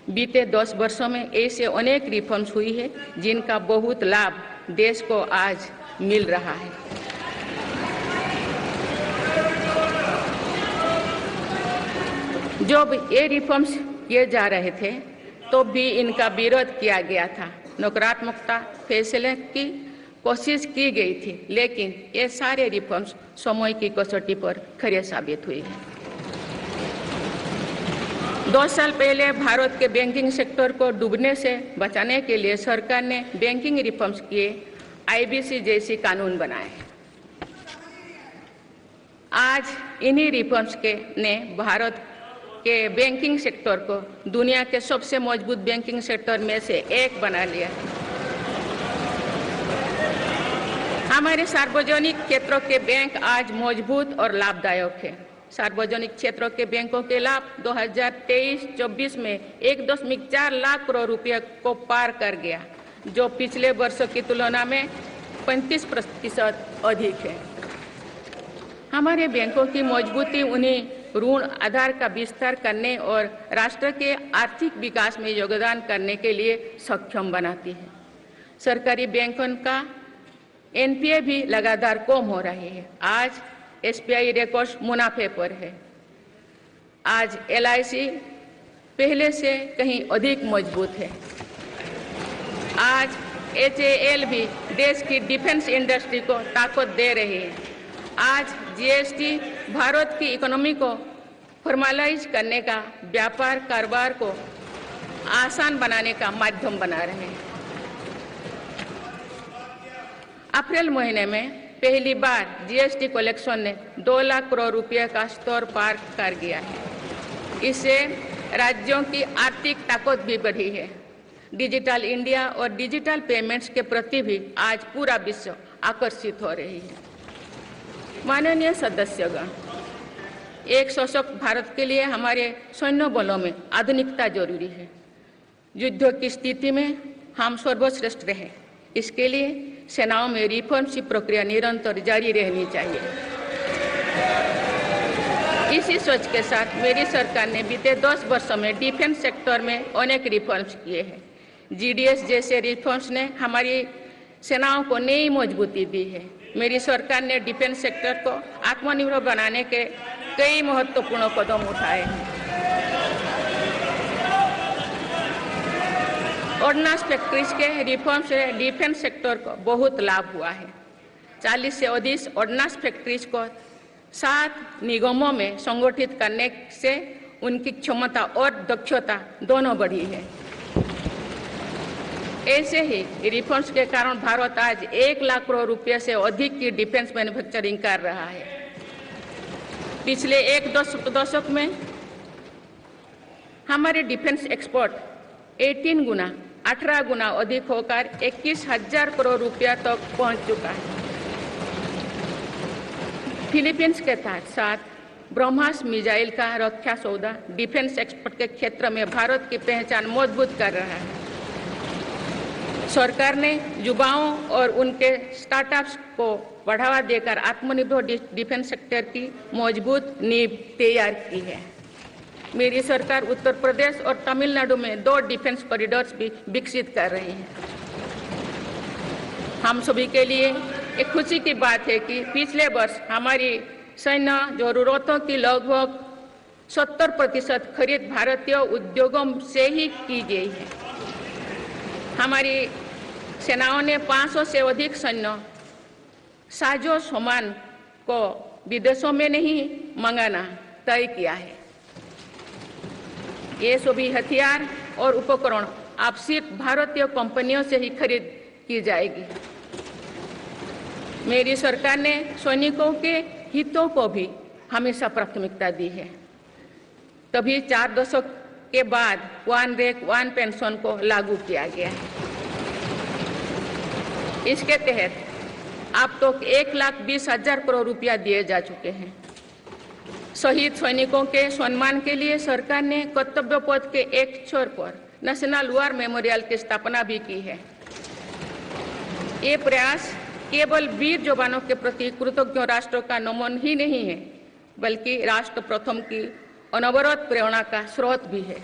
बीते 10 वर्षों में ऐसे अनेक रिफॉर्म्स हुई है जिनका बहुत लाभ देश को आज मिल रहा है। जब ये रिफॉर्म्स किए जा रहे थे तो भी इनका विरोध किया गया था, नकारात्मकता फैसले की कोशिश की गई थी, लेकिन ये सारे रिफॉर्म्स समय की कसौटी पर खरे साबित हुए हैं। 2 साल पहले भारत के बैंकिंग सेक्टर को डूबने से बचाने के लिए सरकार ने बैंकिंग रिफॉर्म्स किए, आईबीसी जैसी कानून बनाए। आज इन्हीं रिफॉर्म्स ने भारत के बैंकिंग सेक्टर को दुनिया के सबसे मजबूत बैंकिंग सेक्टर में से एक बना लिया है। हमारे सार्वजनिक क्षेत्रों के बैंक आज मजबूत और लाभदायक है। सार्वजनिक क्षेत्रों के बैंकों के लाभ 2023-24 में 1.4 लाख करोड़ रुपये को पार कर गया, जो पिछले वर्षों की तुलना में 35% अधिक है। हमारे बैंकों की मजबूती उन्हें ऋण आधार का विस्तार करने और राष्ट्र के आर्थिक विकास में योगदान करने के लिए सक्षम बनाती है। सरकारी बैंकों का एनपीए भी लगातार कम हो रही है। आज एसबीआई रिकॉर्ड मुनाफे पर है। आज एलआईसी पहले से कहीं अधिक मजबूत है। आज एचएएल भी देश की डिफेंस इंडस्ट्री को ताकत दे रही है। आज जीएसटी भारत की इकोनॉमी को फॉर्मलाइज करने का, व्यापार कारोबार को आसान बनाने का माध्यम बना रहे हैं। अप्रैल महीने में पहली बार जीएसटी कलेक्शन ने 2 लाख करोड़ रुपए का स्तर पार कर गया है। इससे राज्यों की आर्थिक ताकत भी बढ़ी है। डिजिटल इंडिया और डिजिटल पेमेंट्स के प्रति भी आज पूरा विश्व आकर्षित हो रही है। माननीय सदस्यगण, एक सशक्त भारत के लिए हमारे सैन्य बलों में आधुनिकता जरूरी है। युद्ध की स्थिति में हम सर्वश्रेष्ठ रहे, इसके लिए सेनाओं में रिफॉर्म्स की प्रक्रिया निरंतर जारी रहनी चाहिए। इसी सोच के साथ मेरी सरकार ने बीते 10 वर्षों में डिफेंस सेक्टर में अनेक रिफॉर्म्स किए हैं। जीडीएस जैसे रिफॉर्म्स ने हमारी सेनाओं को नई मजबूती दी है। मेरी सरकार ने डिफेंस सेक्टर को आत्मनिर्भर बनाने के कई महत्वपूर्ण कदम उठाए हैं। ऑर्डिनेंस फैक्ट्रीज के रिफॉर्म से डिफेंस सेक्टर को बहुत लाभ हुआ है। 40 से अधिक ऑर्डिनेंस फैक्ट्रीज को 7 निगमों में संगठित करने से उनकी क्षमता और दक्षता दोनों बढ़ी है। ऐसे ही रिफॉर्म्स के कारण भारत आज 1 लाख करोड़ रुपये से अधिक की डिफेंस मैन्युफैक्चरिंग कर रहा है। पिछले एक दशक में हमारे डिफेंस एक्सपोर्ट 18 गुना अधिक होकर 21,000 करोड़ रुपया तक पहुंच चुका है। फिलीपींस के साथ ब्रह्मास मिसाइल का रक्षा सौदा डिफेंस एक्सपोर्ट के क्षेत्र में भारत की पहचान मजबूत कर रहा है। सरकार ने युवाओं और उनके स्टार्टअप्स को बढ़ावा देकर आत्मनिर्भर डिफेंस सेक्टर की मजबूत नींव तैयार की है। मेरी सरकार उत्तर प्रदेश और तमिलनाडु में 2 डिफेंस कॉरिडोर्स भी विकसित कर रही है। हम सभी के लिए एक खुशी की बात है कि पिछले वर्ष हमारी सैन्य जरूरतों की लगभग 70% खरीद भारतीय उद्योगों से ही की गई है। हमारी सेनाओं ने 500 से अधिक सैन्य साजो सामान को विदेशों में नहीं मंगाना तय किया है। ये सभी हथियार और उपकरण अब सिर्फ भारतीय कंपनियों से ही खरीद की जाएगी। मेरी सरकार ने सैनिकों के हितों को भी हमेशा प्राथमिकता दी है। तभी 4 दशक के बाद 1 रैंक 1 पेंशन को लागू किया गया है। इसके तहत अब तो 1,20,000 करोड़ रुपया दिए जा चुके हैं। शहीद सैनिकों के सम्मान के लिए सरकार ने कर्तव्य पथ के एक छोर पर नेशनल वॉर मेमोरियल की स्थापना भी की है। ये प्रयास केवल वीर जवानों के प्रति कृतज्ञ राष्ट्र का नमन ही नहीं है, बल्कि राष्ट्र प्रथम की अनवरत प्रेरणा का स्रोत भी है।